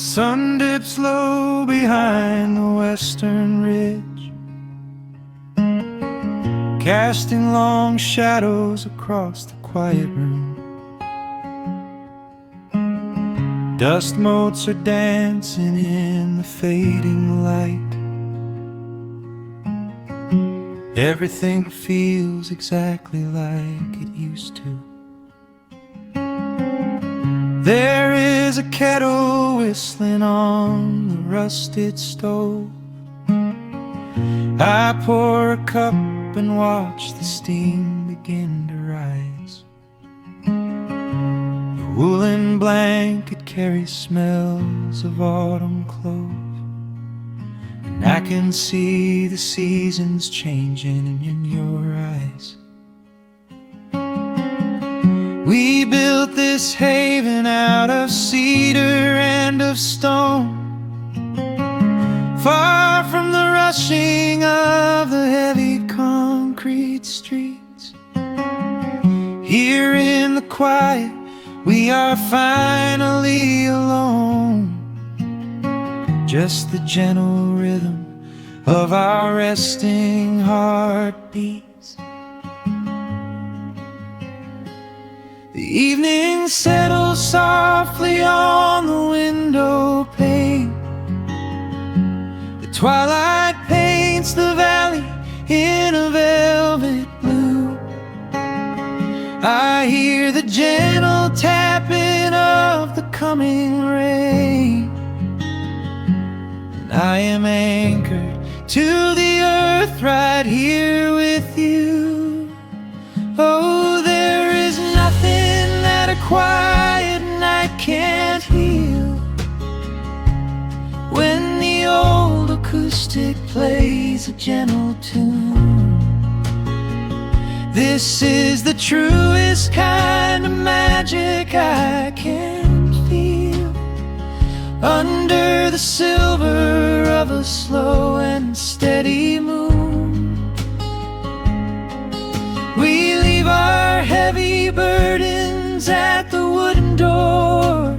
sun dips low behind the western ridge, casting long shadows across the quiet room. Dust motes are dancing in the fading light. Everything feels exactly like it used to. There is a kettle whistling on the rusted stove. I pour a cup and watch the steam begin to rise. The woolen blanket carries smells of autumn clothes, and I can see the seasons changing in your eyes. We built this haven out of cedar and of stone, far from the rushing of the heavy concrete streets. Here in the quiet, we are finally alone. Just the gentle rhythm of our resting heartbeats. The evening settles softly on the window pane. The twilight paints the valley in a velvet blue. I hear the gentle tapping of the coming rain, and I am anchored to the earth right here with you. Oh, there is nothing that a quiet night can't heal, when the old acoustic plays a gentle tune. This is the truest kind of magic I can feel, under the silver of a slow and steady moon. We leave our heavy burdens at the wooden door,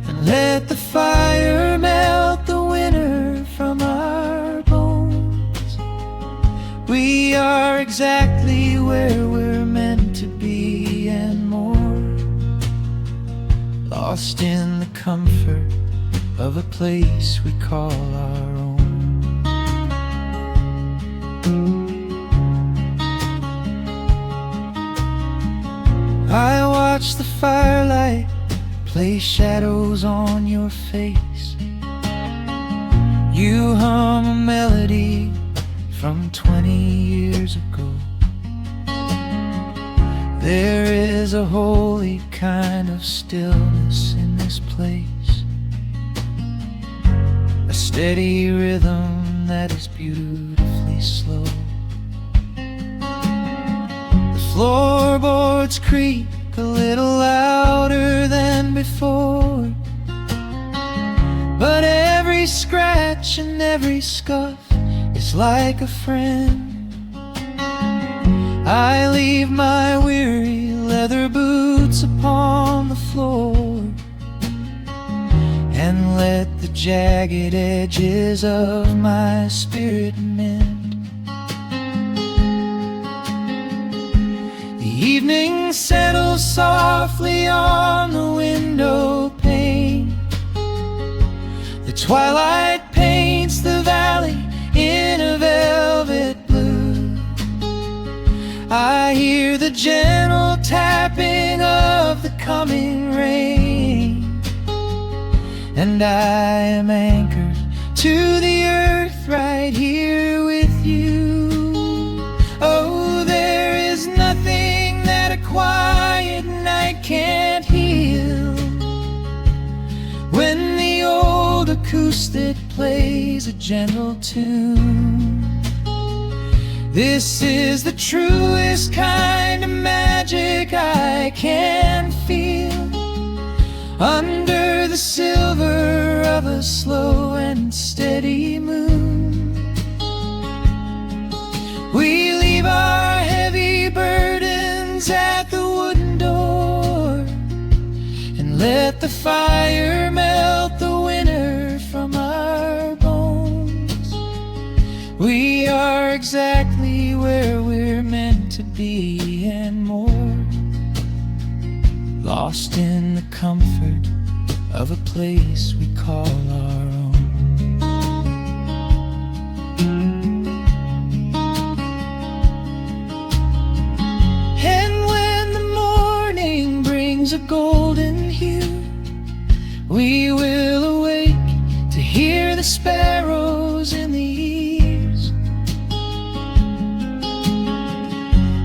and let the fire melt the winter from our bones. We are exactly where we're meant to be and more, lost in the comfort of a place we call our own. I watch the firelight play shadows on your face. You hum a melody from 20 years ago. There is a holy kind of stillness in this place, a steady rhythm that is beautifully slow. The floorboards creak a little louder than before, but every scratch and every scuff is like a friend. I leave my weary leather boots upon the floor, and let the jagged edges of my spirit mend. The evening settles softly on the window pane. The twilight paints the valley in a velvet blue. I hear the gentle tapping of the coming rain, and I am anchored to the earth right here with you. Oh, there is nothing that a quiet night can't heal, when the old acoustic plays a gentle tune. This is the truest kind of magic I can feel, under the silver of a slow and steady moon. We leave our heavy burdens at the wooden door, and let the fire melt the where we're meant to be and more, lost in the comfort of a place we call our own. And when the morning brings a golden hue, we will awake to hear the sparrows in the eaves.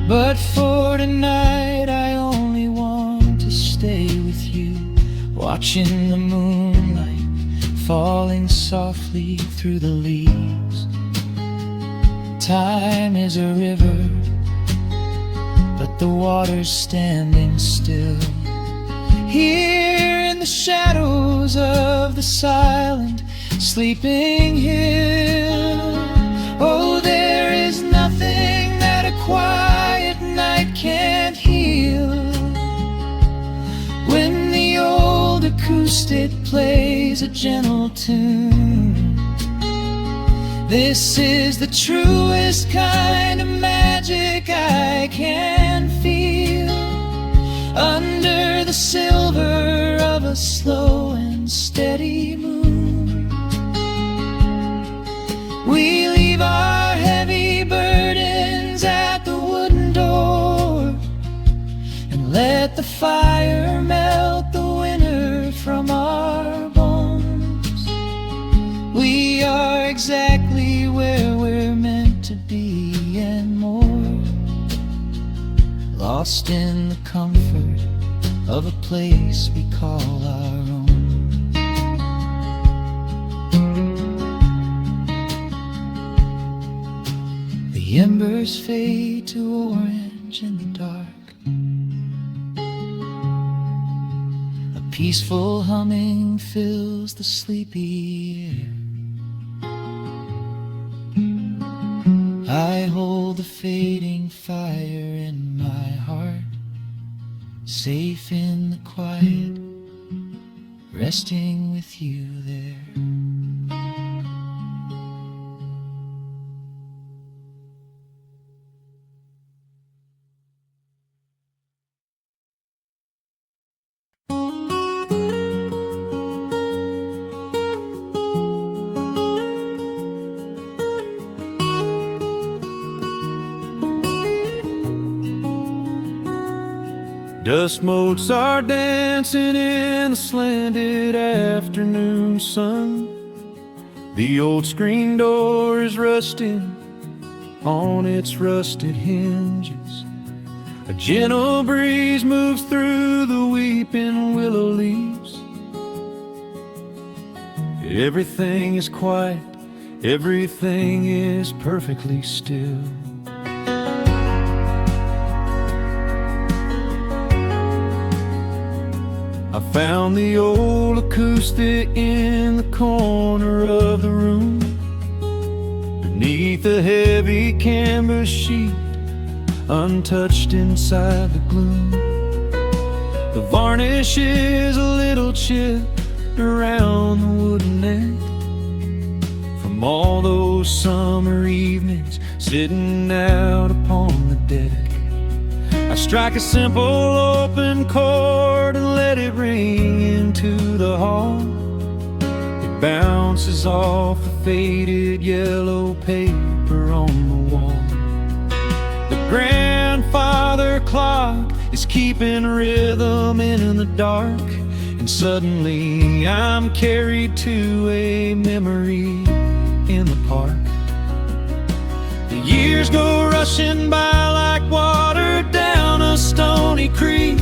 But for tonight I only want to stay with you, watching the moonlight falling softly through the leaves. Time is a river, but the water's standing still. Here in the shadows of the silent, sleeping hill. Oh, there is nothing that a quiet night can't heal. When the old acoustic plays a gentle tune, this is the truest kind of magic I can feel. Under the silver of a slow and steady moon, we leave our heavy burdens at the wooden door and let the fire melt the winter from our bones. We are exactly where we're meant to be and more, lost in the comfort of a place we call our own. The embers fade to orange in the dark. A peaceful humming fills the sleepy air. I hold the fading fire in my heart, safe in the quiet, resting with you there. Dust motes are dancing in the slanted afternoon sun. The old screen door is rusting on its rusted hinges. A gentle breeze moves through the weeping willow leaves. Everything is quiet, everything is perfectly still. I found the old acoustic in the corner of the room, beneath a heavy canvas sheet, untouched inside the gloom. The varnish is a little chipped around the wooden neck from all those summer evenings sitting out upon the deck. I strike a simple open chord and let it ring into the hall. It bounces off the faded yellow paper on the wall. The grandfather clock is keeping rhythm in the dark, and suddenly I'm carried to a memory in the park. The years go rushing by like water down a stony creek.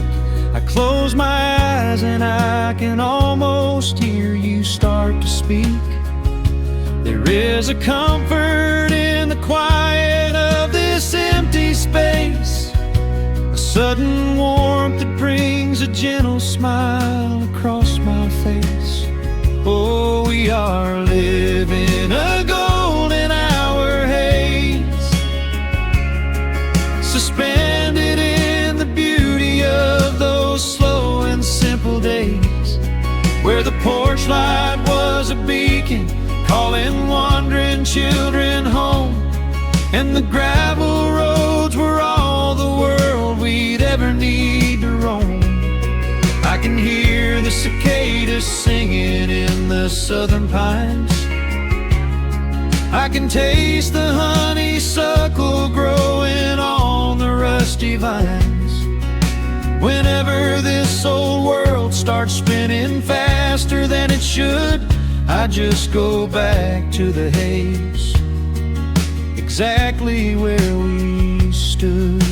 I close my eyes and I can almost hear you start to speak. There is a comfort in the quiet of this empty space, a sudden warmth that brings a gentle smile across my face. Oh, we are living a golden hour haze, suspended in the beauty of those slow and simple days, where the porch light was a beacon calling wandering children home, and the gravel roads were all the world we'd ever need to roam. I can hear the cicadas singing in the southern pines. I can taste the honeysuckle growing on the rusty vines. Whenever this old world starts spinning faster than it should, I just go back to the haze, exactly where we stood.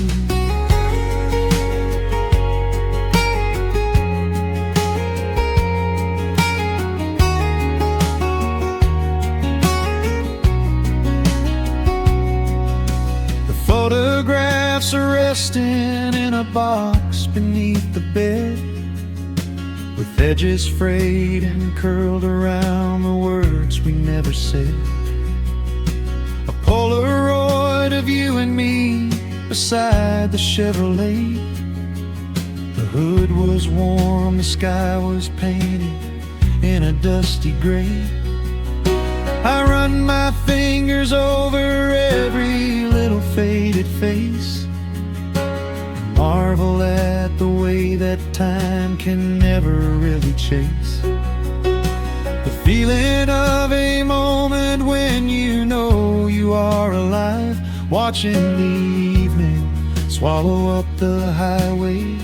Photographs are resting in a box beneath the bed, with edges frayed and curled around the words we never said. A Polaroid of you and me beside the Chevrolet. The hood was warm, the sky was painted in a dusty gray. I run my fingers over every little faded face, marvel at the way that time can never really chase. The feeling of a moment when you know you are alive, watching the evening swallow up the highway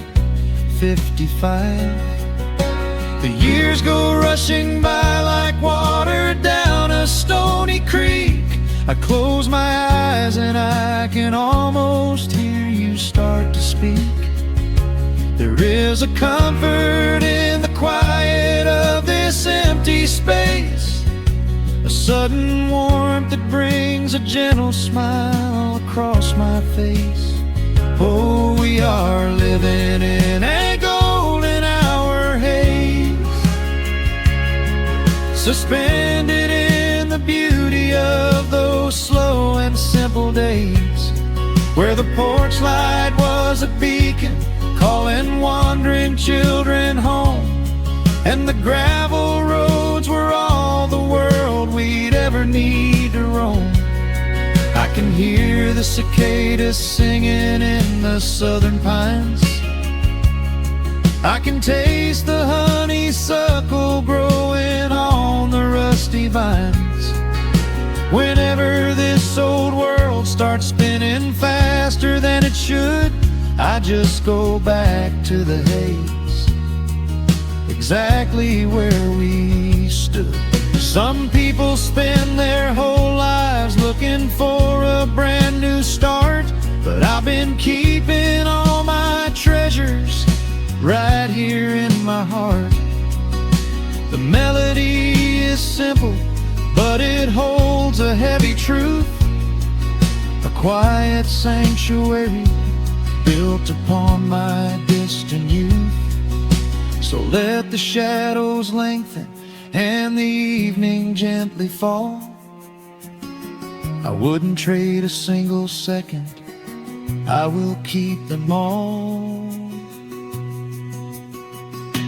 55. The years go rushing by like water down a stony creek. I close my eyes and I can almost hear you start to speak. There is a comfort in the quiet of this empty space, a sudden warmth that brings a gentle smile across my face. Oh, we are living in a golden hour haze, suspended in the beauty of those slow and simple days, where the porch light was a beacon calling wandering children home, and the gravel roads were all the world we'd ever need to roam. I can hear the cicadas singing in the southern pines. I can taste the honeysuckle growing on the rusty vines. Whenever this old world starts spinning faster than it should, I just go back to the haze, exactly where we stood. Some people spend their whole lives looking for a brand new start, but I've been keeping all my treasures right here in my heart. The melody is simple, but it holds a heavy truth, a quiet sanctuary built upon my distant youth. So let the shadows lengthen and the evening gently fall. I wouldn't trade a single second, I will keep them all.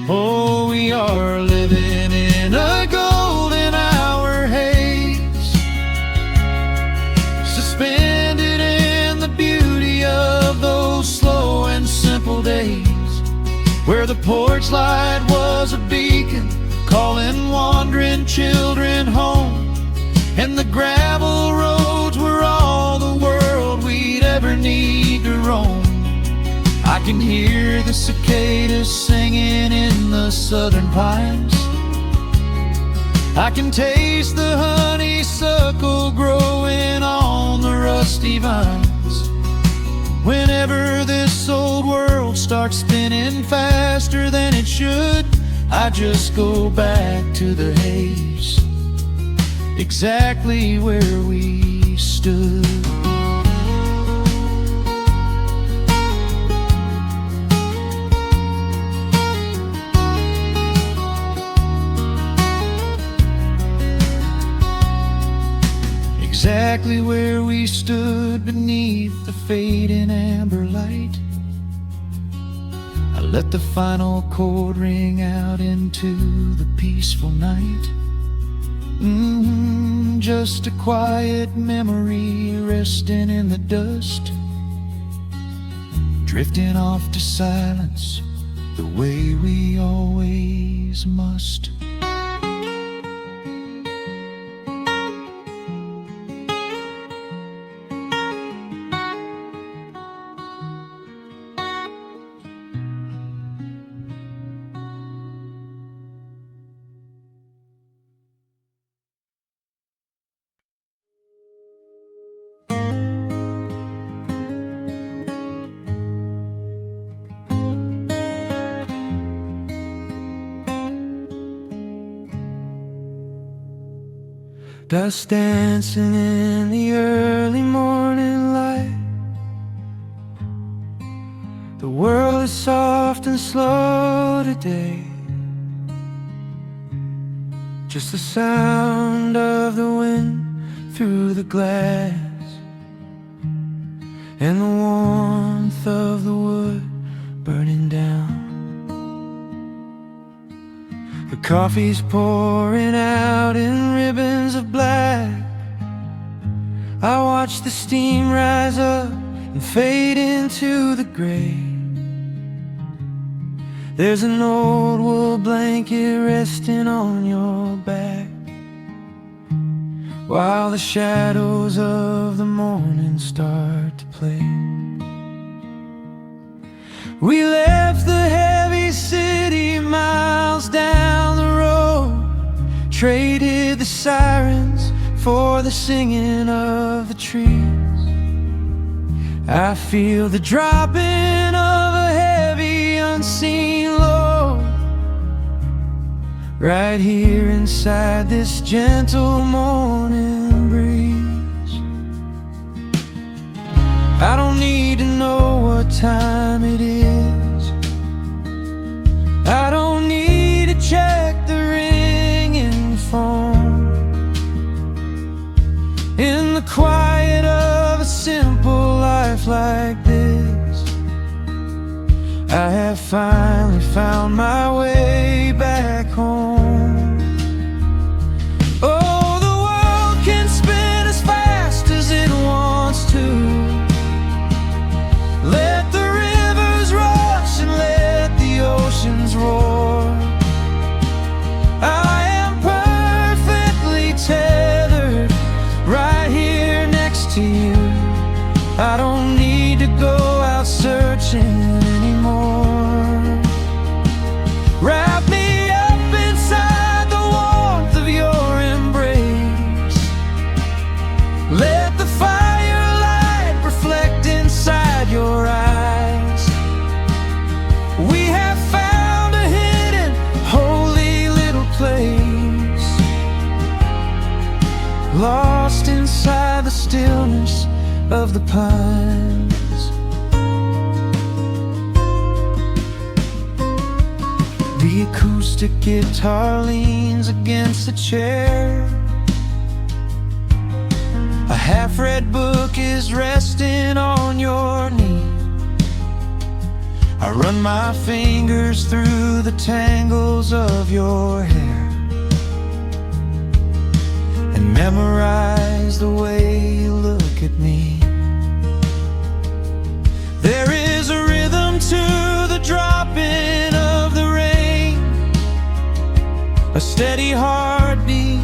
Oh, we are living in a golden hour haze, suspended in the beauty of those slow and simple days, where the porch light was a beacon calling wandering children home, and the gravel roads were all the world we'd ever need to roam. I can hear the cicadas singing in the southern pines. I can taste the honeysuckle growing on the rusty vines. Whenever this old world starts spinning faster than it should, I just go back to the haze, exactly where we stood. Exactly where we stood beneath the fading amber light. I let the final chord ring out into the peaceful night. Just a quiet memory resting in the dust, drifting off to silence the way we always must. Dust dancing in the early morning light. The world is soft and slow today. Just the sound of the wind through the glass, and the warmth of the wood burning down. The coffee's pouring out in ribbons of black. I watch the steam rise up and fade into the gray. There's an old wool blanket resting on your back, while the shadows of the morning start to play. We left the heavy city miles down the road, traded the sirens for the singing of the trees. I feel the dropping of a heavy unseen load right here inside this gentle morning breeze. I don't need to know what time it is. I don't need to check the ringing phone. In the quiet of a simple life like this, I have finally found my way back home. Oh, the world can spin as fast as it wants to. Let the rivers rush and let the oceans roar. I am perfectly tethered right here next to you. I don't need to go out searching anymore. Wrap me up inside the warmth of your embrace. Let the firelight reflect inside your eyes. We have found a hidden, holy little place, lost inside the stillness of the pines. The acoustic guitar leans against the chair. A half-read book is resting on your knee. I run my fingers through the tangles of your hair and memorize the way you look at me. There is a rhythm to the dropping of the rain, a steady heartbeat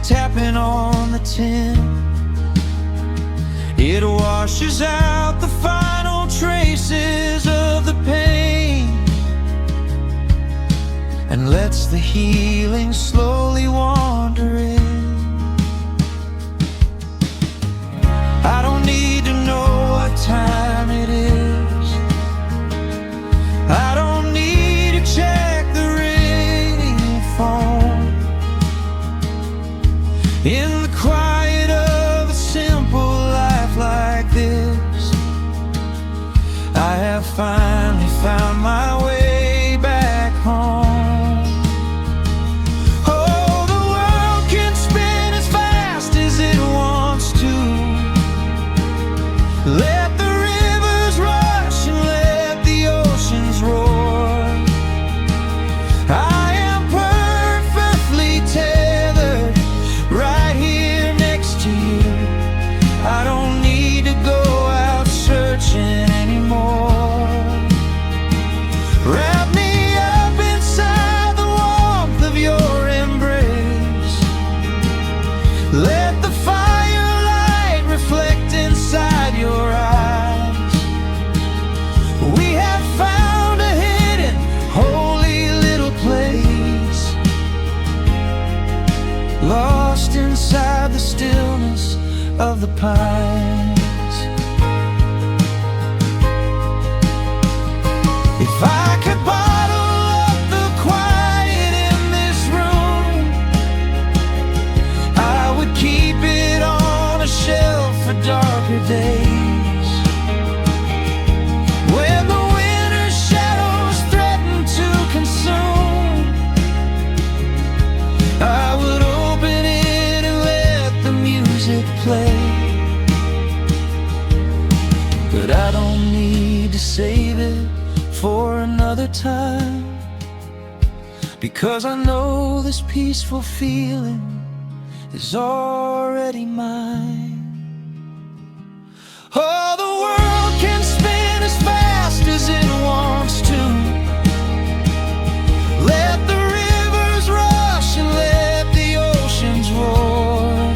tapping on the tin. It washes out the final traces of the pain and lets the healing slowly wander in. I don't need to know what time it is. I don't need to check the ringing phone. In the quiet of a simple life like this, I have finally found my way back home. Oh, the world can spin as fast as it wants to. Let the rivers rush and let the oceans roar. I am perfectly tethered but I don't need to save it for another time, because I know this peaceful feeling is already mine. Oh, the world can spin as fast as it wants to. Let the rivers rush and let the oceans roar.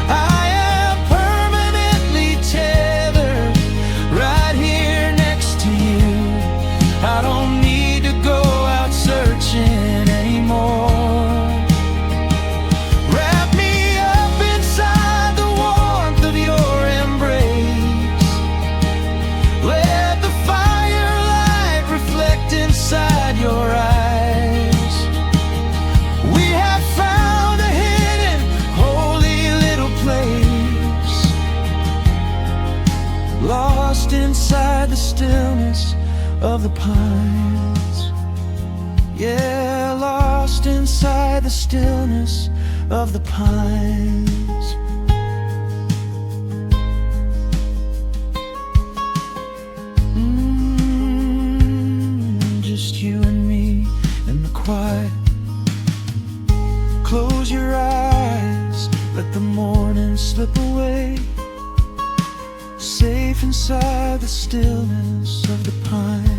I am permanently tethered right here next to you. I don't need to go out searching anymore. Wrap me up inside the warmth of your embrace. Let the firelight reflect inside your eyes. We have found a hidden, holy little place, lost inside the stillness of the pines. Yeah, lost inside the stillness of the pines. Just you and me in the quiet. Close your eyes, let the morning slip away, safe inside the stillness of the pines.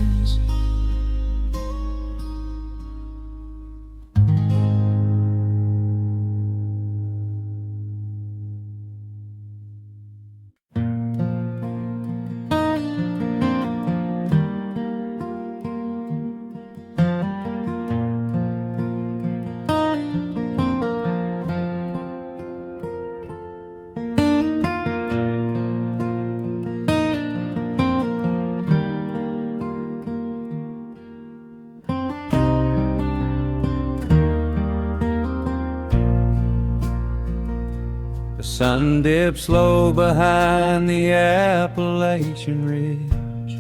The sun dips low behind the Appalachian Ridge.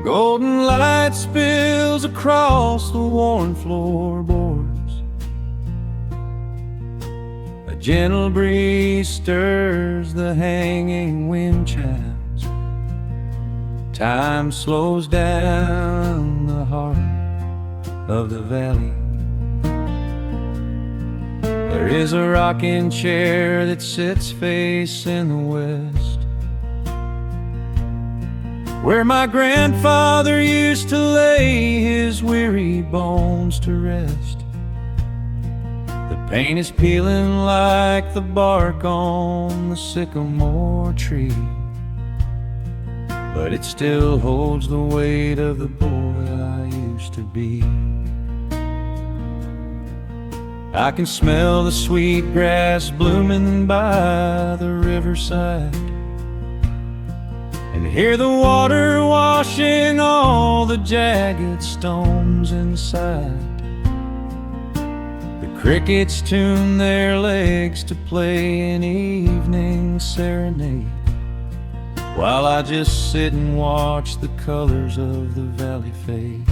Golden light spills across the worn floorboards. A gentle breeze stirs the hanging wind chimes. Time slows down the heart of the valley. There is a rocking chair that sits facing the west, where my grandfather used to lay his weary bones to rest. The paint is peeling like the bark on the sycamore tree, but it still holds the weight of the boy I used to be. I can smell the sweet grass blooming by the riverside, and hear the water washing all the jagged stones inside. The crickets tune their legs to play an evening serenade, while I just sit and watch the colors of the valley fade.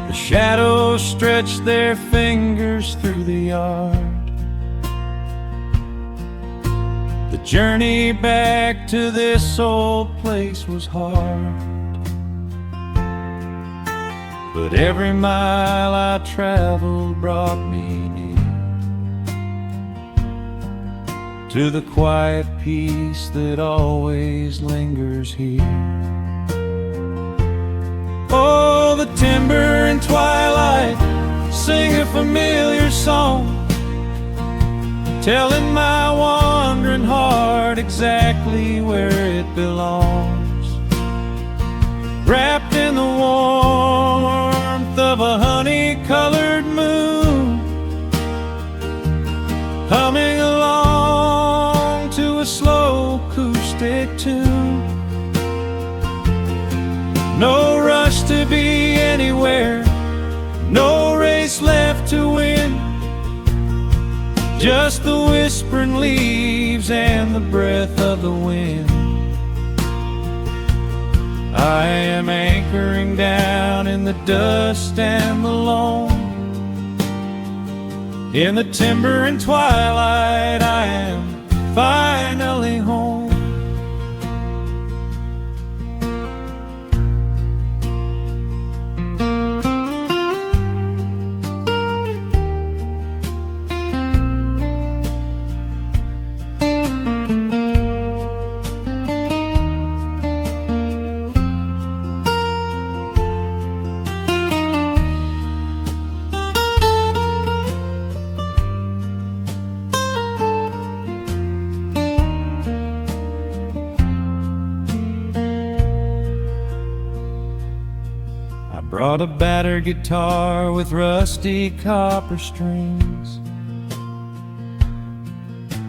The shadows stretch their fingers through the yard. The journey back to this old place was hard, but every mile I traveled brought me near to the quiet peace that always lingers here. Oh, the timber and twilight sing a familiar song, telling my wandering heart exactly where it belongs. Wrapped in the warmth of a honey-colored moon, humming along to a slow acoustic tune. No rush to be anywhere, no race left to win, just the whispering leaves and the breath of the wind. I am anchoring down in the dust and the loam, In the timber and twilight, I am finally home. Brought a battered guitar with rusty copper strings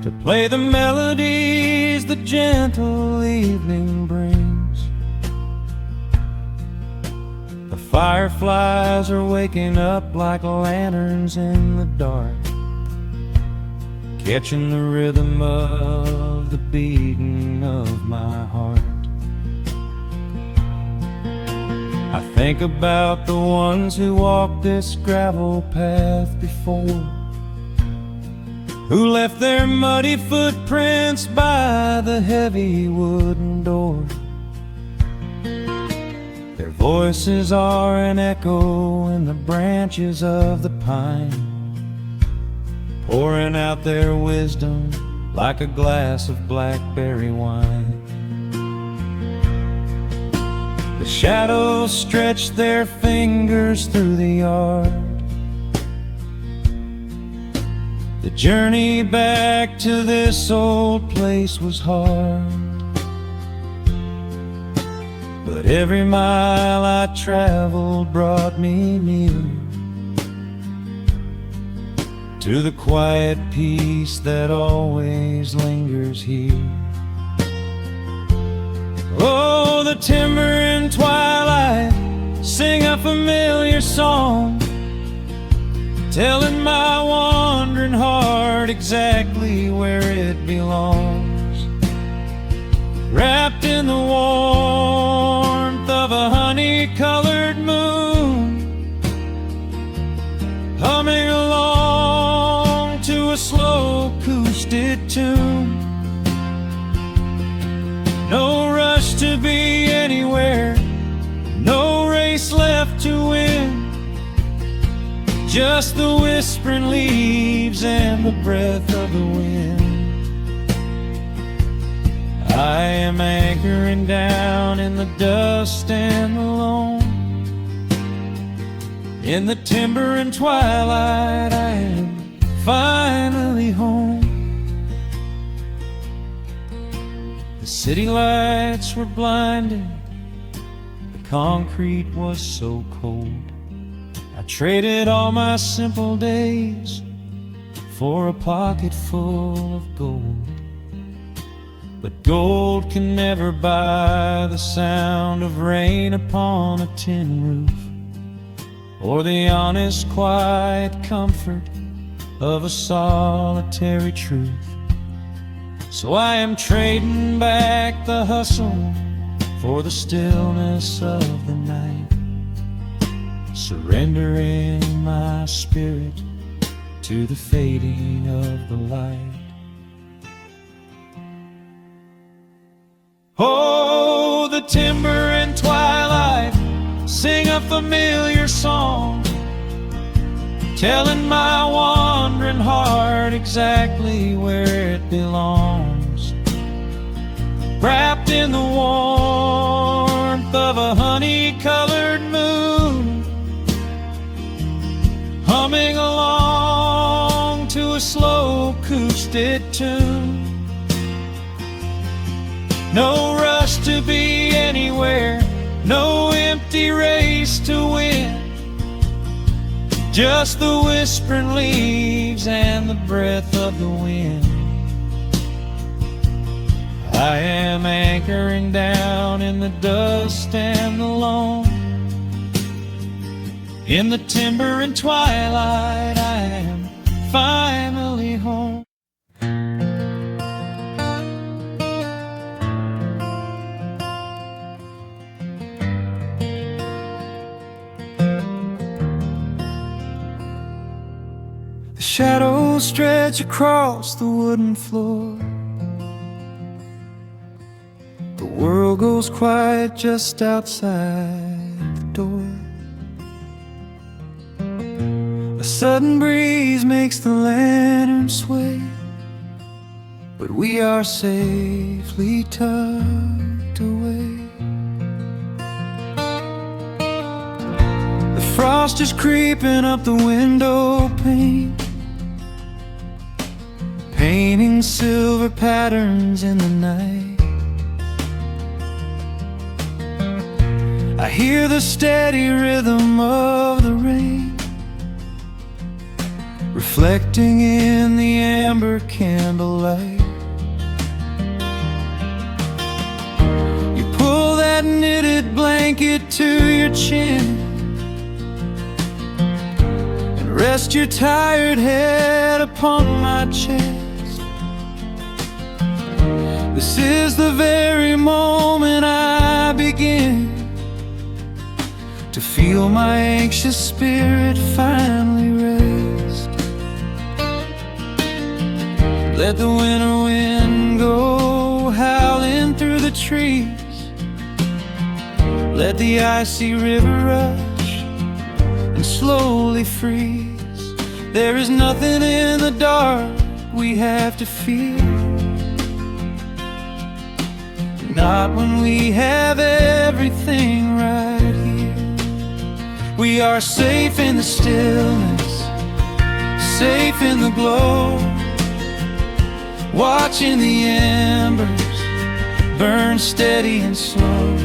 to play the melodies the gentle evening brings. The fireflies are waking up like lanterns in the dark, catching the rhythm of the beating of my heart. I think about the ones who walked this gravel path before, who left their muddy footprints by the heavy wooden door. Their voices are an echo in the branches of the pine, pouring out their wisdom like a glass of blackberry wine. The shadows stretch their fingers through the yard. The journey back to this old place was hard, but every mile I traveled brought me near to the quiet peace that always lingers here. Oh, the timber and twilight sing a familiar song, telling my wandering heart exactly where it belongs. Wrapped in the warmth of a honey-colored moon, humming along to a slow acoustic tune. No rush to be anywhere, no race left to win, just the whispering leaves and the breath of the wind. I am anchoring down in the dust and alone. In the timber and twilight, I am finally home. The city lights were blinding, the concrete was so cold. I traded all my simple days for a pocket full of gold. But gold can never buy the sound of rain upon a tin roof, or the honest, quiet comfort of a solitary truth. So I am trading back the hustle for the stillness of the night, surrendering my spirit to the fading of the light. Oh, the timber and twilight sing a familiar song, telling my wandering heart exactly where it belongs. Wrapped in the warmth of a honey-colored moon, humming along to a slow acoustic tune. No rush to be anywhere, no empty race to win, just the whispering leaves and the breath of the wind. I am anchoring down in the dust and the loam. In the timber and twilight, I am finally home. Shadows stretch across the wooden floor. The world goes quiet just outside the door. A sudden breeze makes the lantern sway, but we are safely tucked away. The frost is creeping up the window pane, painting silver patterns in the night. I hear the steady rhythm of the rain, reflecting in the amber candlelight. You pull that knitted blanket to your chin and rest your tired head upon my chest. This is the very moment I begin to feel my anxious spirit finally rest. Let the winter wind go howling through the trees. Let the icy river rush and slowly freeze. There is nothing in the dark we have to fear, not when we have everything right here. We are safe in the stillness, safe in the glow, watching the embers burn steady and slow.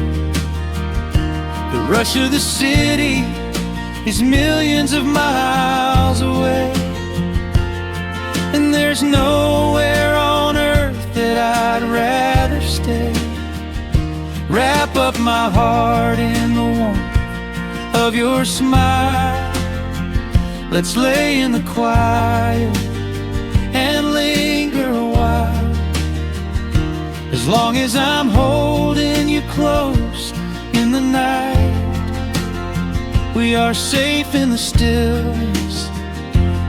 The rush of the city is millions of miles away, and there's nowhere on earth that I'd rather stay. Wrap up my heart in the warmth of your smile. Let's lay in the quiet and linger a while. As long as I'm holding you close in the night, we are safe in the stillness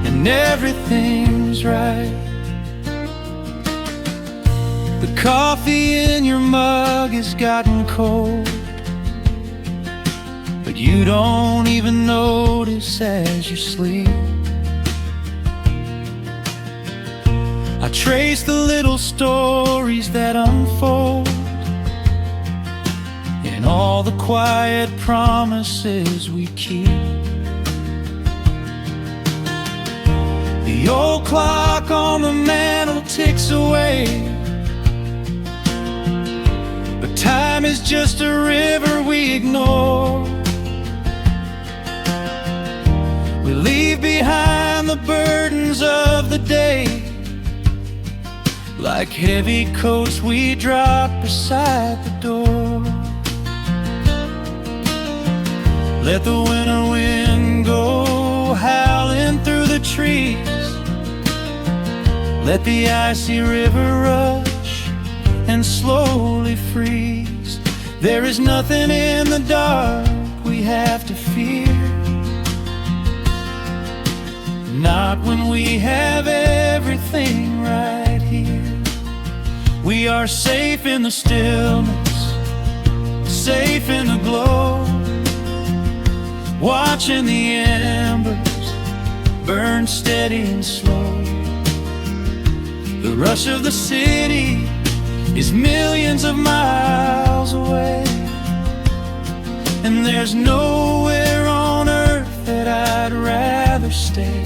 and everything's right. The coffee in your mug has gotten cold, but you don't even notice as you sleep. I trace the little stories that unfold in all the quiet promises we keep. The old clock on the mantel ticks away, but time is just a river we ignore. We leave behind the burdens of the day, like heavy coats we drop beside the door. Let the winter wind go howling through the trees. Let the icy river rush and slowly freeze. There is nothing in the dark we have to fear, not when we have everything right here. We are safe in the stillness, safe in the glow, watching the embers burn steady and slow. The rush of the city is millions of miles away, and there's nowhere on earth that I'd rather stay.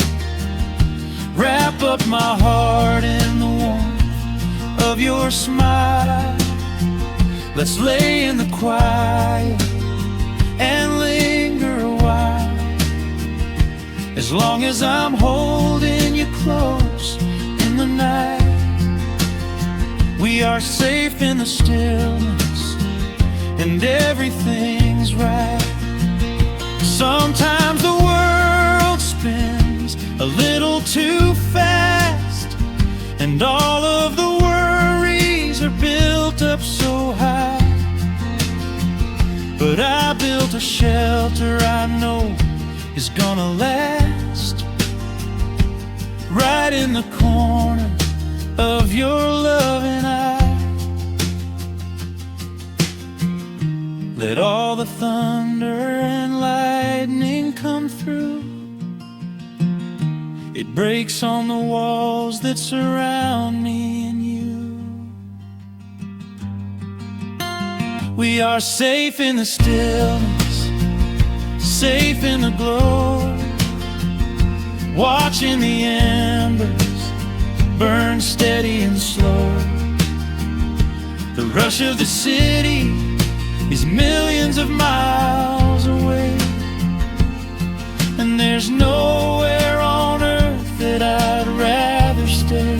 Wrap up my heart in the warmth of your smile. Let's lay in the quiet and linger a while. As long as I'm holding you close in the night, we are safe in the stillness and everything's right. Sometimes the world spins a little too fast, and all of the worries are built up so high. But I built a shelter I know is gonna last. right in the corner of your loving eye. Let all the thunder and lightning come through. It breaks on the walls that surround me and you. We are safe in the stillness, safe in the glow, watching the embers burn steady and slow. The rush of the city is millions of miles away, and there's nowhere on earth that I'd rather stay.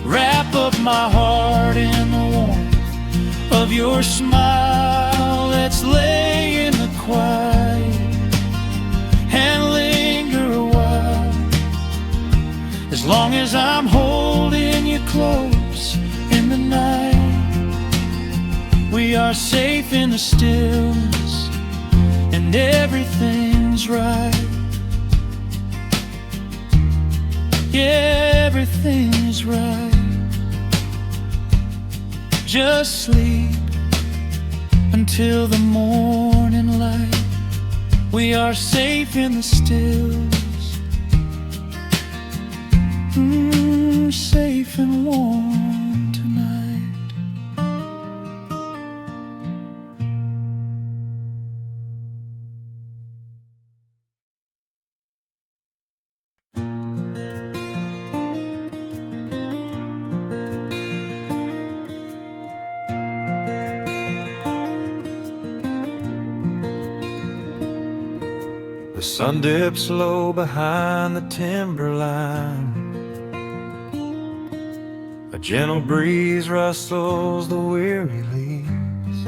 Wrap up my heart in the warmth of your smile. Let's lay in the quiet and linger a while, as long as I'm holding you close in the night. We are safe in the stillness, and everything's right. Yeah, everything's right. Just sleep until the morning light. We are safe in the stillness, safe and warm tonight. The sun dips low behind the timberline. A gentle breeze rustles the weary leaves.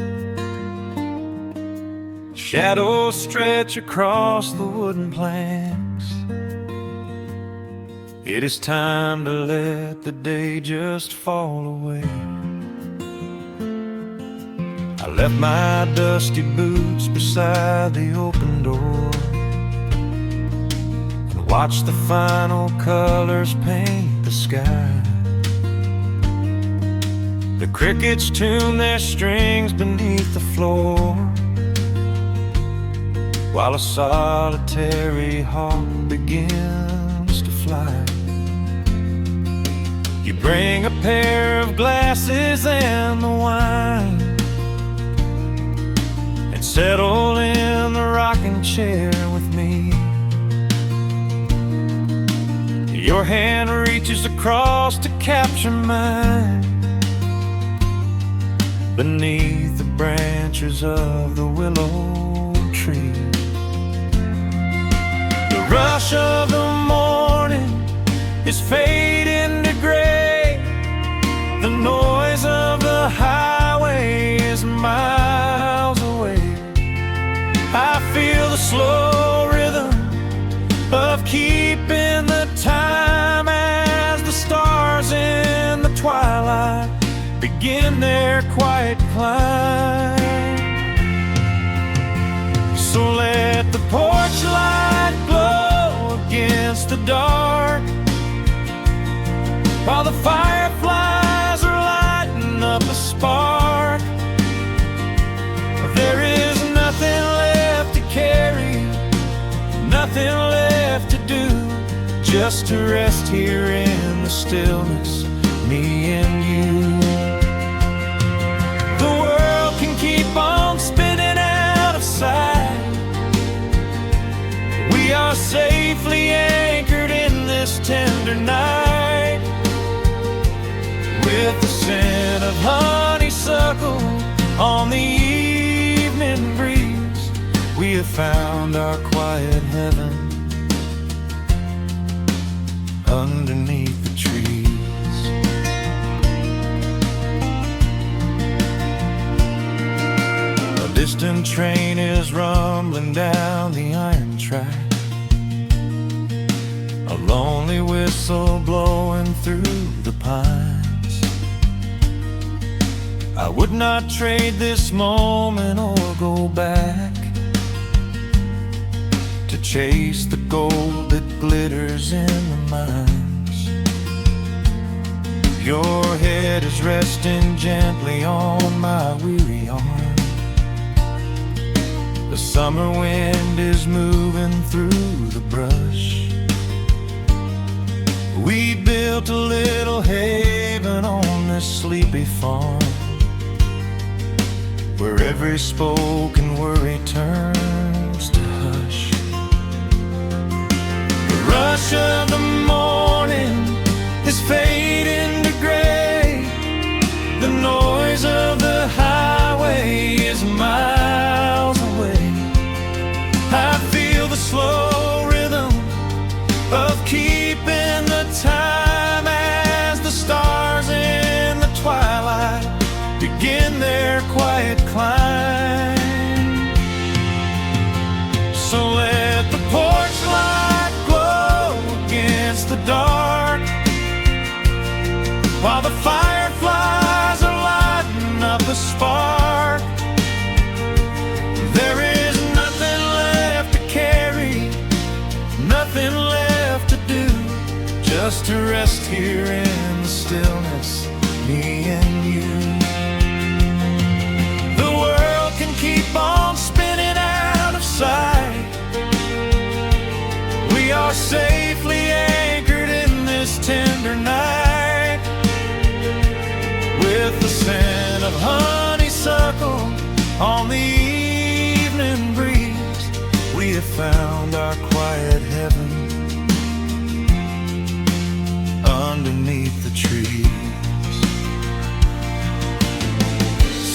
Shadows stretch across the wooden planks. It is time to let the day just fall away. I left my dusty boots beside the open door, watch the final colors paint the sky. The crickets tune their strings beneath the floor, while a solitary hawk begins to fly. You bring a pair of glasses and the wine, and settle in the rocking chair with me. Your hand reaches across to capture mine, beneath the branches of the willow tree. The rush of the morning is fading to gray. The noise of the highway is miles away. I feel the slow rhythm of keeping the time as the stars in the twilight begin their quiet climb. So let the porch light glow against the dark, while the fireflies are lighting up a spark. There is nothing left to carry, nothing left to do, just to rest here in the stillness, me and you. The world can keep on spinning out of sight. We are safely anchored in this tender night, with the scent of honeysuckle on the evening breeze. We have found our quiet heaven underneath the trees. A distant train is rumbling down the iron track, a lonely whistle blowing through the pines. I would not trade this moment or go back to chase the gold that glitters in the mines. Your head is resting gently on my weary arm. The summer wind is moving through the brush. We built a little haven on this sleepy farm, where every spoken worry turns to hush. The rush of the morning is fading to gray. The noise of the highway is miles away. I feel the slow rhythm of keeping the time as the stars in the twilight begin their quiet climb. So let the porch light glow against the dark, while the fireflies are lighting up a spark. There is nothing left to carry, nothing left to do, just to rest here in the stillness, me and you. The world can keep on spinning out of sight. We are safely anchored in this tender night. With the scent of honeysuckle on the evening breeze, we have found our quiet heaven underneath the trees.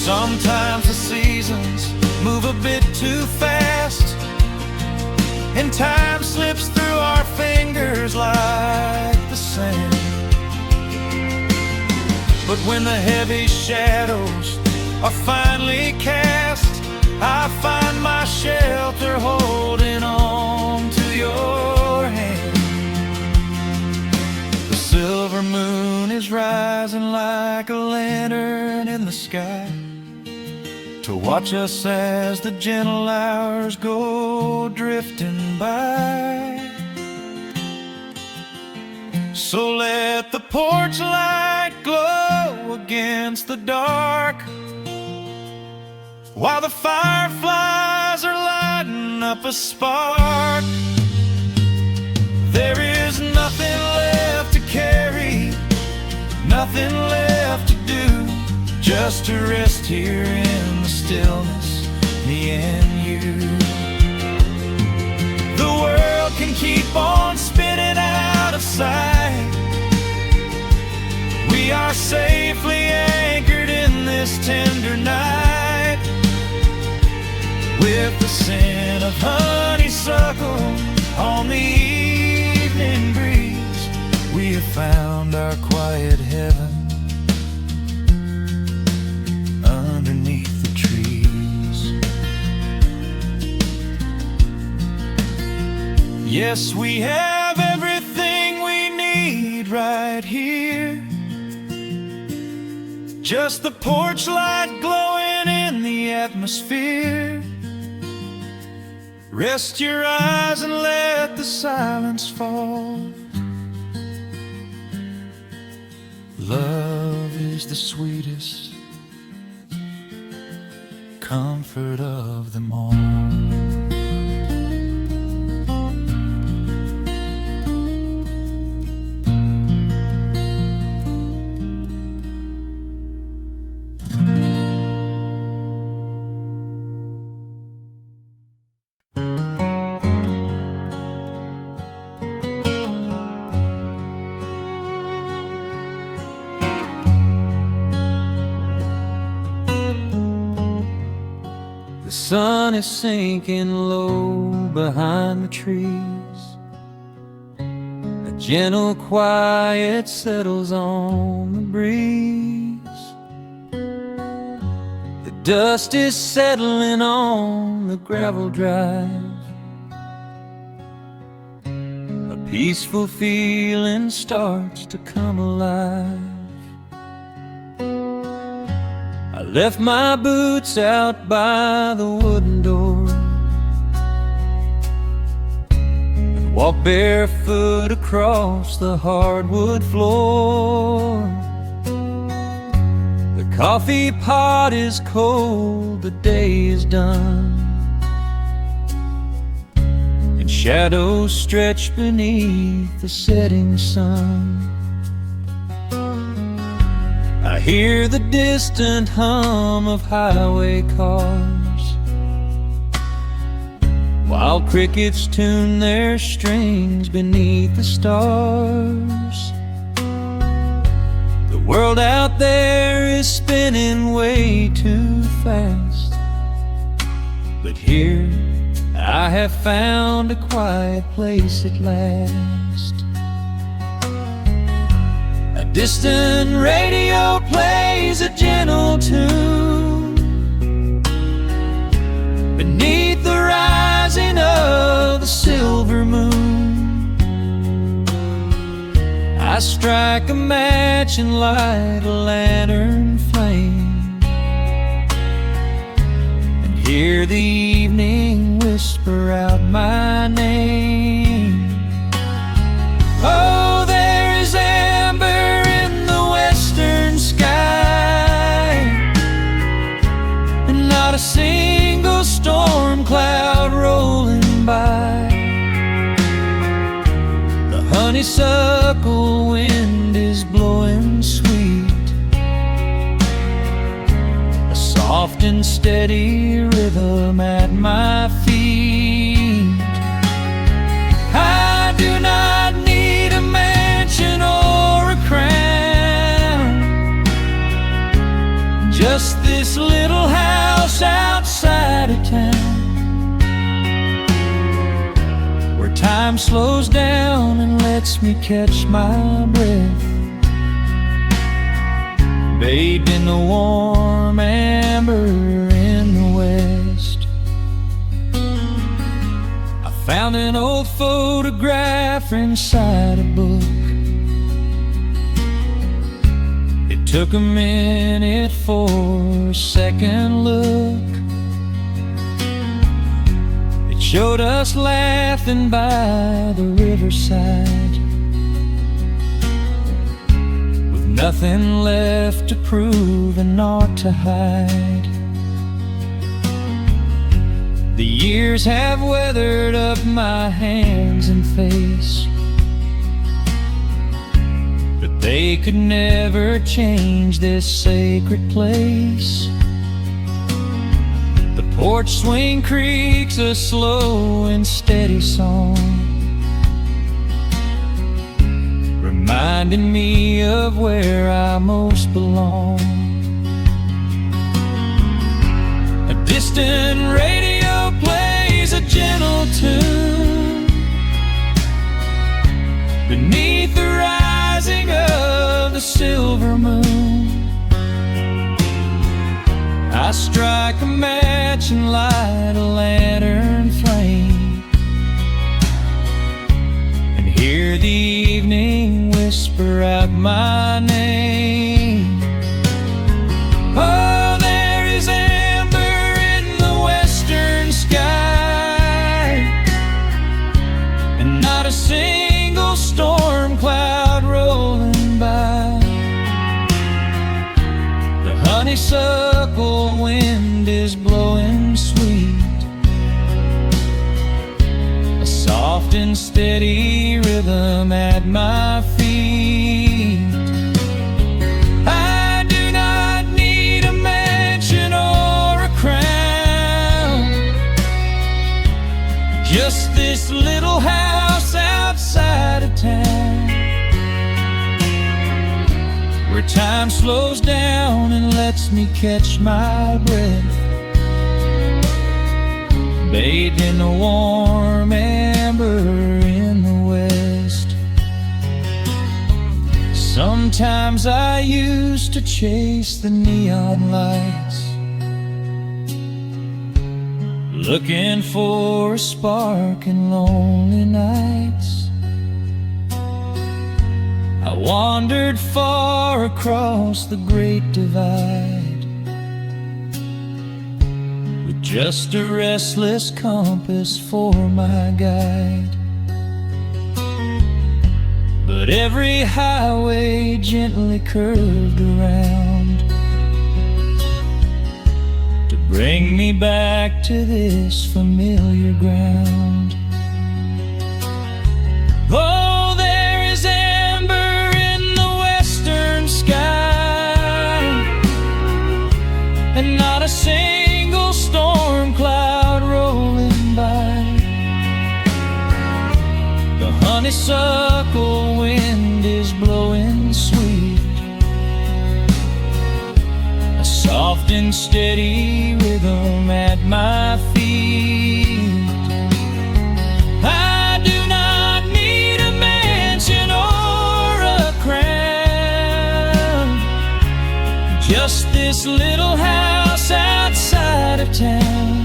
Sometimes the seasons move a bit too fast, and time slips through our fingers like the sand. But when the heavy shadows are finally cast, I find my shelter holding on to your hand. The silver moon is rising like a lantern in the sky, to watch us as the gentle hours go drifting by. So let the porch light glow against the dark, while the fireflies are lighting up a spark. There is nothing left to carry, nothing left to do, just to rest here in the stillness, me and you. The world can keep on spinning out of sight. We are safely anchored in this tender night. With the scent of honeysuckle on the evening breeze, we have found our quiet heaven underneath the trees. Yes, we have everything we need right here. Just the porch light glowing in the atmosphere. Rest your eyes and let the silence fall. Love is the sweetest comfort of them all. The sun is sinking low behind the trees. A gentle quiet settles on the breeze. The dust is settling on the gravel drive. A peaceful feeling starts to come alive. I left my boots out by the wooden door. walk barefoot across the hardwood floor. The coffee pot is cold, the day is done, and shadows stretch beneath the setting sun. I hear the distant hum of highway cars, while crickets tune their strings beneath the stars. The world out there is spinning way too fast, but here I have found a quiet place at last. A distant radio plays a gentle tune beneath the rising of the silver moon. I strike a match and light a lantern flame, and hear the evening whisper out my name. Oh, there is amber in the western sky, and not a single storm cloud rolling by. The honeysuckle wind is blowing sweet, a soft and steady rhythm at my feet. I do not need a mansion or a crown, just this little house outside of town, where time slows down and lets me catch my breath, bathed in the warm amber in the west. I found an old photograph inside a book. It took a minute for a second look. It showed us laughing by the riverside, with nothing left to prove and naught to hide. The years have weathered up my hands and face, but they could never change this sacred place. The porch swing creaks a slow and steady song, reminding me of where I most belong. A distant radio plays a gentle tune beneath the rising of the silver moon. I strike a match and light a lantern flame, and hear the evening whisper out my name. Oh, there is amber in the western sky, and not a single storm cloud rolling by. The honeysuckle wind is blowing sweet, a soft and steady rhythm at my feet. I do not need a mansion or a crown, just this little house outside of town, where time slows down and lets me catch my breath, bathed in the warm amber in the west. Sometimes I used to chase the neon lights, looking for a spark in lonely nights. I wandered far across the great divide, with just a restless compass for my guide. but every highway gently curved around to bring me back to this familiar ground. Oh, there is amber in the western sky, and not a single storm cloud rolling by. The honeysuckle wind is blowing sweet, a soft and steady rhythm at my feet. I do not need a mansion or a crown, just this little house outside of town,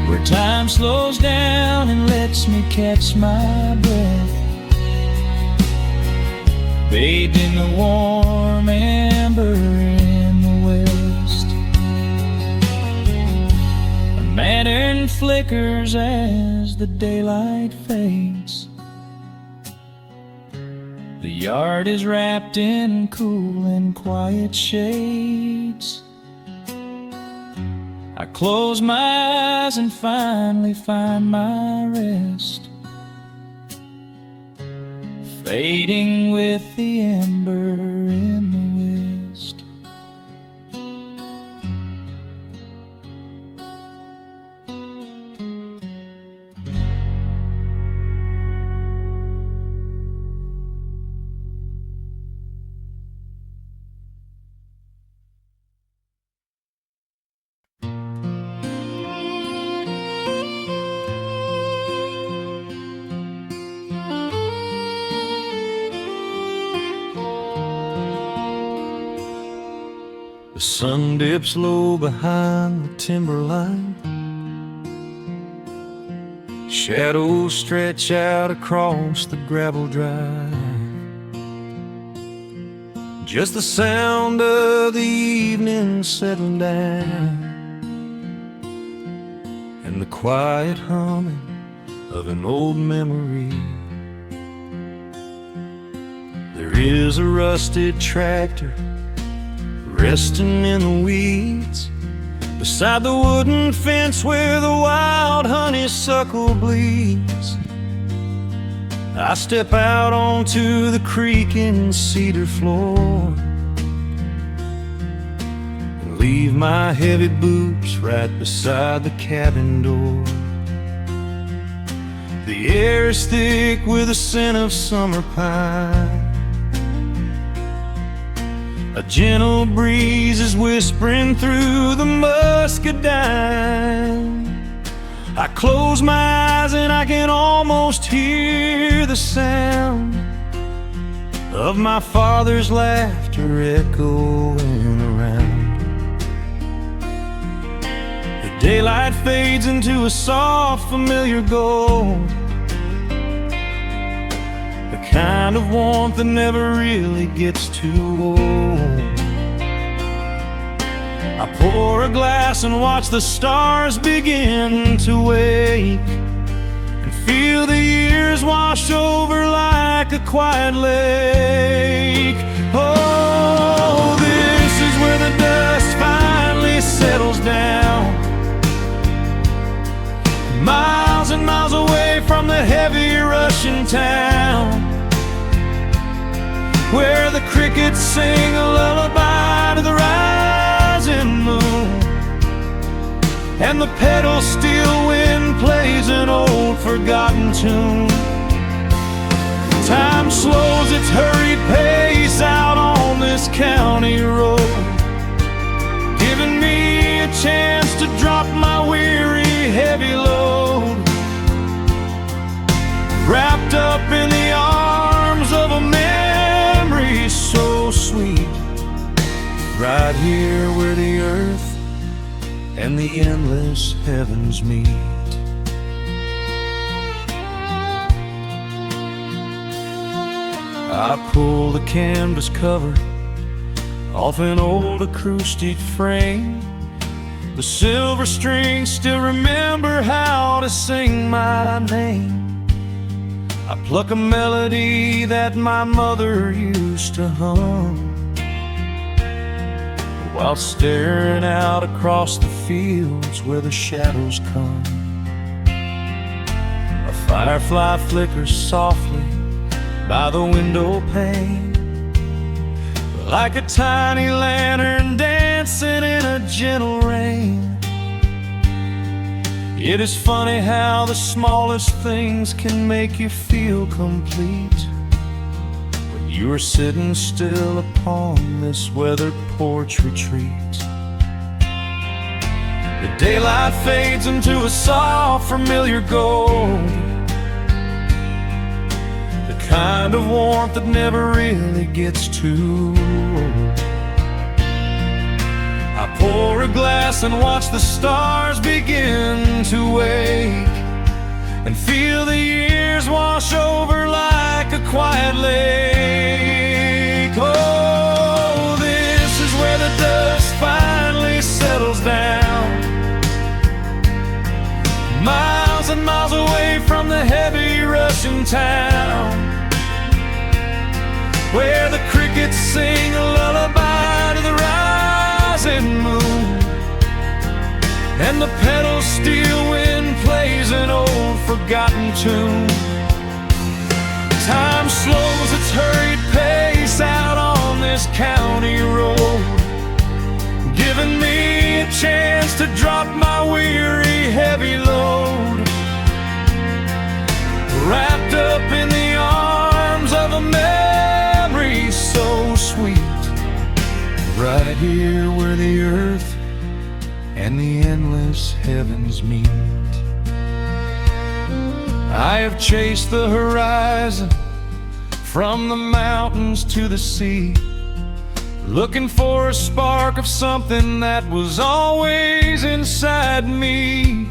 where time slows down and lets me catch my breath, bathed in the warm amber in the west. A lantern flickers as the daylight fades. The yard is wrapped in cool and quiet shades. I close my eyes and finally find my rest, fading with the ember in the west. The sun dips low behind the timberline. Shadows stretch out across the gravel drive. Just the sound of the evening settling down, and the quiet humming of an old memory. There is a rusted tractor resting in the weeds beside the wooden fence where the wild honeysuckle bleeds. I step out onto the creaking cedar floor and leave my heavy boots right beside the cabin door. The air is thick with the scent of summer pine. A gentle breeze is whispering through the muscadine. I close my eyes and I can almost hear the sound of my father's laughter echoing around. The daylight fades into a soft, familiar gold, the kind of warmth that never really gets too old. I pour a glass and watch the stars begin to wake, and feel the years wash over like a quiet lake. Oh, this is where the dust finally settles down, miles and miles away from the heavy Russian town, where the crickets sing a lullaby to the rising moon, and the pedal steel wind plays an old forgotten tune. Time slows its hurried pace out on this county road, giving me a chance to drop my weary heavy load, wrapped up in the arms of a memory so sweet, right here where the earth and the endless heavens meet. I pull the canvas cover off an old acoustic frame. The silver strings still remember how to sing my name. I pluck a melody that my mother used to hum while staring out across the fields where the shadows come. A firefly flickers softly by the window pane, like a tiny lantern dancing in a gentle rain. It is funny how the smallest things can make you feel complete when you are sitting still upon this weathered porch retreat. The daylight fades into a soft, familiar gold, the kind of warmth that never really gets too old. I pour a glass and watch the stars begin to wake, and feel the years wash over like a quiet lake. Oh, this is where the dust finally settles down, miles and miles away from the heavy Russian town, where the crickets sing a lullaby to the rising moon, and the pedal steel wind plays an old forgotten tune. Time slows its hurried pace out on this county road, giving me a chance to drop my weary heavy load, wrapped up in the arms of a memory so sweet, right here where the earth and the endless heavens meet. I have chased the horizon from the mountains to the sea, looking for a spark of something that was always inside me.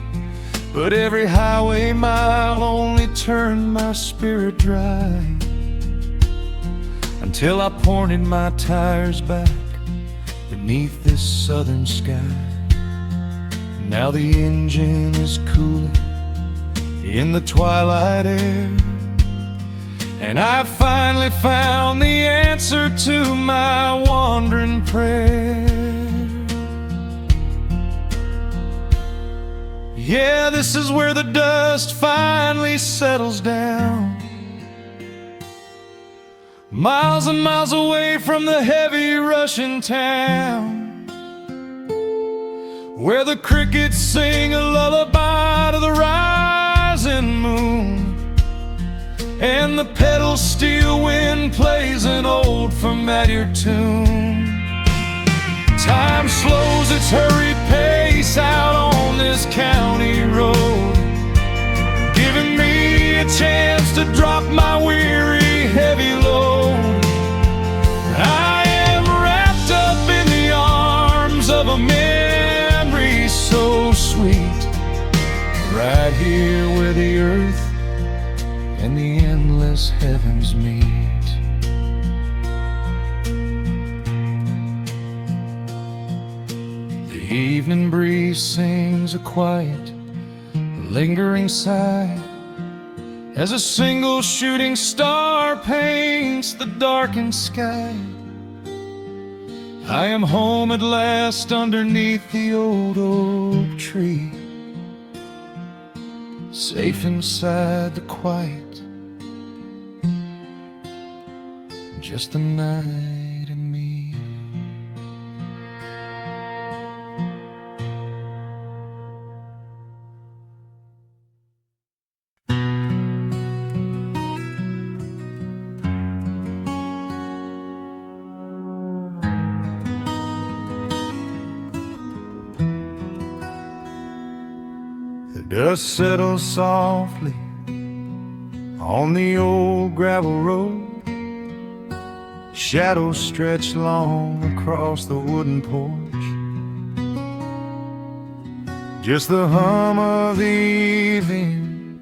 But every highway mile only turned my spirit dry, until I pointed my tires back beneath this southern sky. Now the engine is cooling in the twilight air, and I've finally found the answer to my wandering prayer. Yeah, this is where the dust finally settles down, miles and miles away from the heavy Russian town, where the crickets sing a lullaby to the rising moon, and the pedal steel wind plays an old familiar tune. Time slows its hurried pace out on this county road, giving me a chance to drop my weary heavy load. I am wrapped up in the arms of a memory so sweet, right here where the earth and the endless heavens meet. The evening breeze sings a quiet, lingering sigh as a single shooting star paints the darkened sky. I am home at last underneath the old oak tree, safe inside the quiet, just the night and me. The dust settles softly on the old gravel road, shadows stretch long across the wooden porch. Just the hum of the evening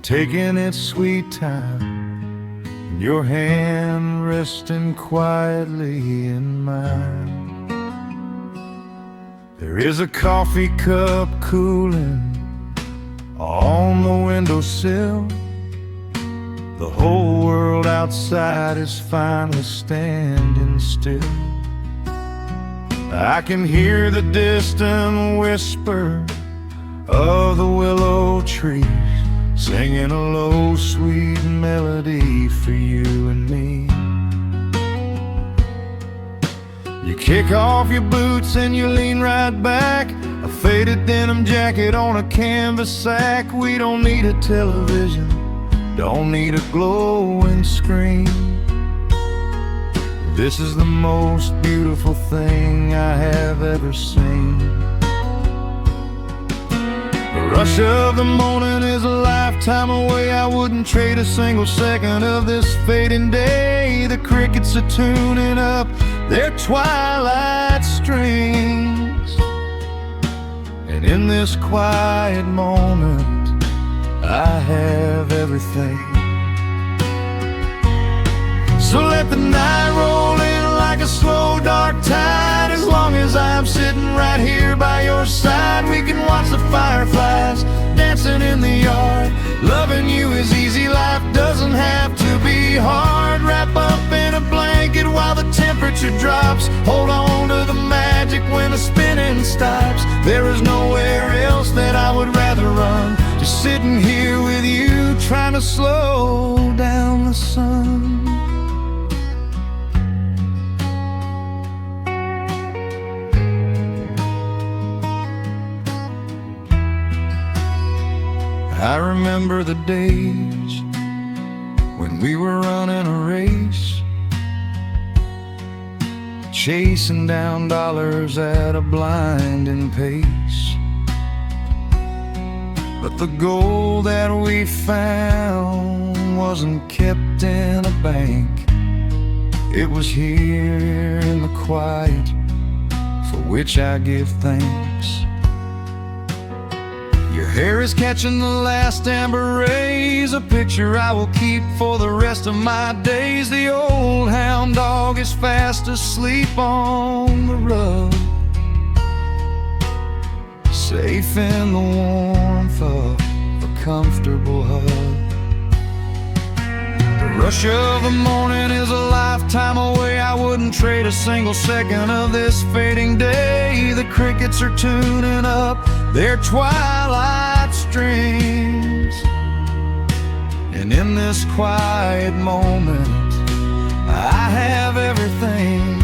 taking its sweet time, and your hand resting quietly in mine. There is a coffee cup cooling on the windowsill, The whole world outside is finally standing still. I can hear the distant whisper of the willow trees, singing a low, sweet melody for you and me. You kick off your boots and you lean right back, a faded denim jacket on a canvas sack. We don't need a television, don't need a glowing screen. This is the most beautiful thing I have ever seen. The rush of the morning is a lifetime away. I wouldn't trade a single second of this fading day. The crickets are tuning up their twilight strings, and in this quiet moment I have everything. So let the night roll in like a slow dark tide. As long as I'm sitting right here by your side, we can watch the fireflies dancing in the yard. Loving you is easy, life doesn't have to be hard. Wrap up in a blanket while the temperature drops. Hold on to the magic when the spinning stops. There is nowhere else that I would rather run, just sitting here with you, trying to slow down the sun. I remember the days when we were running a race, chasing down dollars at a blinding pace. But the gold that we found wasn't kept in a bank. It was here in the quiet, for which I give thanks. Your hair is catching the last amber rays, a picture I will keep for the rest of my days. The old hound dog is fast asleep on the rug, safe in the warmth of a comfortable hug. The rush of the morning is a lifetime away. I wouldn't trade a single second of this fading day. The crickets are tuning up their twilight strings, and in this quiet moment I have everything.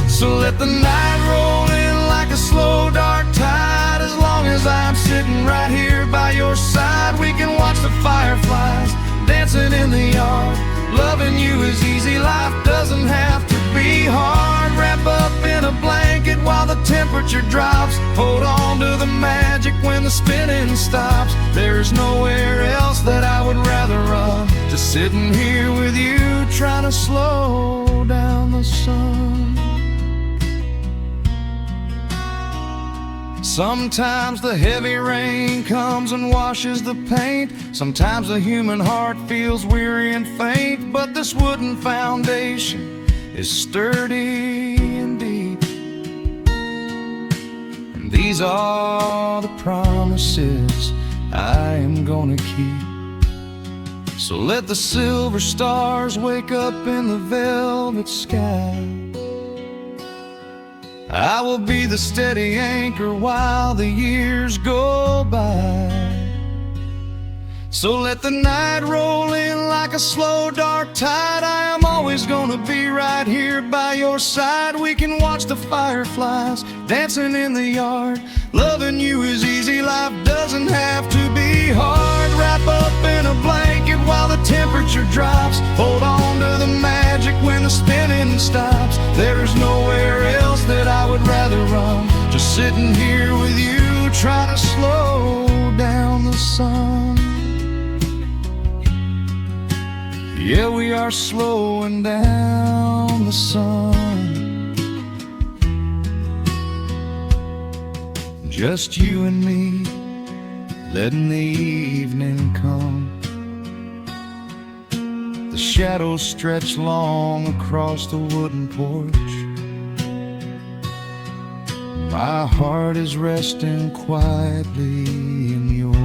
So let the night roll in like a slow dark tide. As long as I'm sitting right here by your side, we can watch the fireflies dancing in the yard. Loving you is easy, life doesn't have to be hard. Wrap up in a blanket while the temperature drops. Hold on to the magic when the spinning stops. There's nowhere else that I would rather run, just sitting here with you, trying to slow down the sun. Sometimes the heavy rain comes and washes the paint. Sometimes the human heart feels weary and faint. But this wooden foundation is sturdy and deep, and these are the promises I am gonna keep. So let the silver stars wake up in the velvet sky. I will be the steady anchor while the years go by. So let the night roll in like a slow dark tide. I am always gonna be right here by your side. We can watch the fireflies dancing in the yard. Loving you is easy, life doesn't have to be hard. Wrap up in a blanket while the temperature drops. Hold on to the magic when the spinning stops. There's nowhere else that I would rather run, just sitting here with you, trying to slow down the sun. Yeah, we are slowing down the sun. Just you and me, letting the evening come. The shadows stretch long across the wooden porch. My heart is resting quietly in yours.